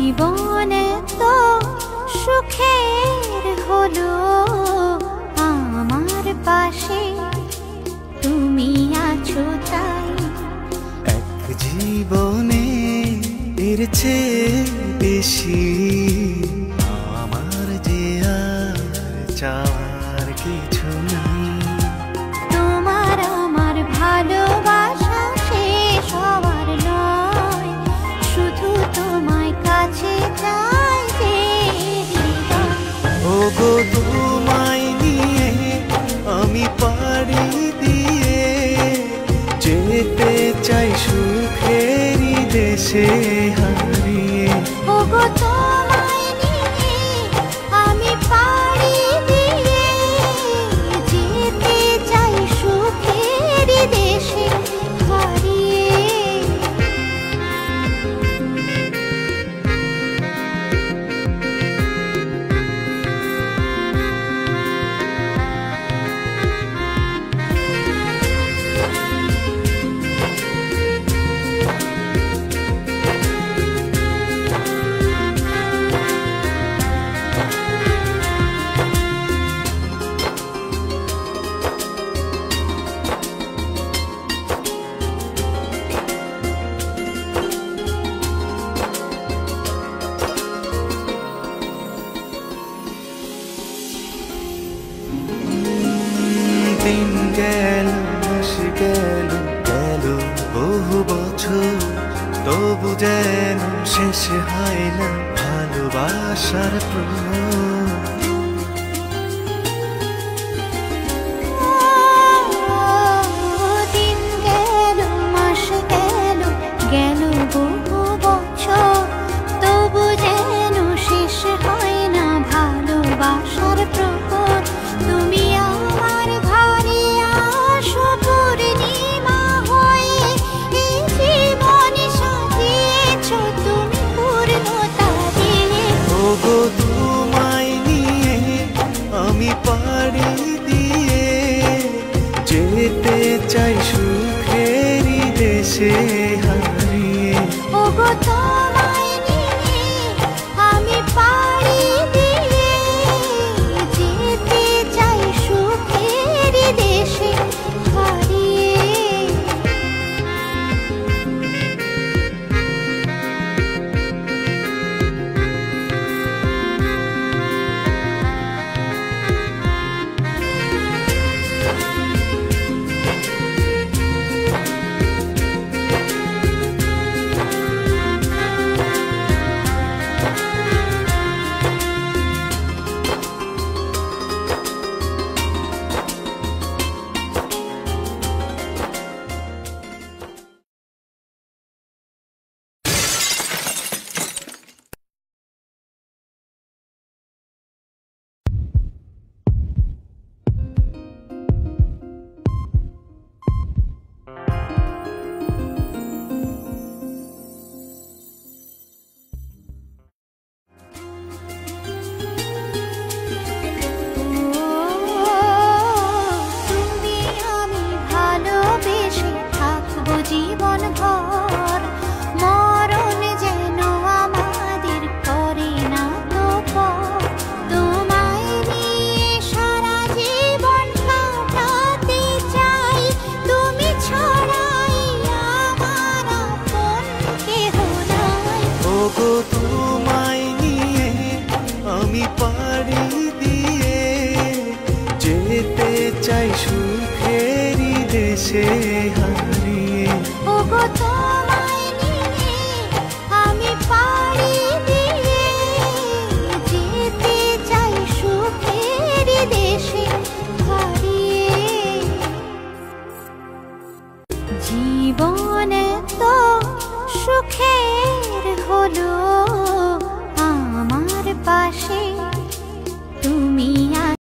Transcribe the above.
জীবনে তো সুখের হলো আমার পাশে তুমি আছো তাই। এক জীবনে এর চেয়ে বেশি আমার যে আর চাওয়ার কিছু নেই। তোমার আমার ভালোবাসা শেষ হওয়ার নয়, শুধু তোমায় কাছে চাই যে হৃদয়। ওগো তোমায় নিয়ে আমি পাড়ি দিয়ে যেতে চাই সুখেরই দেশে হারিয়ে। ওগো তোমায় নিয়ে আমি পাড়ি দিয়ে যেতে চাই সুখের দেশে হারিয়ে। দিন গেল মাস গেল গেল বহু বছর, তবু যেন শেষ হয় না ভালোবাসার প্রহর। দিন গেল মাস গেল গেল বহু বছর, তবু যেন শেষ হয় না ভালোবাসার প্রহর। তুমি আমার ঘরে আসো পূর্ণিমা হয়ে, এই জীবন সাজিয়েছ তুমি পূর্ণতা দিয়ে। ওগো তোমায় নিয়ে আমি পাড়ি দিয়ে যেতে চাই সুখেরই দেশে হারিয়ে। ওগো তোমায় নিয়ে আমি পাড়ি দিয়ে যেতে চাই সুখের দেশে হারিয়ে। তুমি আমি ভালোবেসে থাকবো জীবন ভর, মরণ যেন আমাদের করে না তো পর। তোমায় নিয়ে সারা জীবন কাটাতে চাই, তুমি ছড়াই আমার আপন কেহ নাই। ওগো তোমায় নিয়ে আমি পাড়ি দিয়ে যেতে চাই সুখেরই দেশে হারিয়ে। ওগো তোমায় নিয়ে আমি পাড়ি দিয়ে যেতে চাই সুখের দেশে হারিয়ে। জীবনে তো সুখের হলো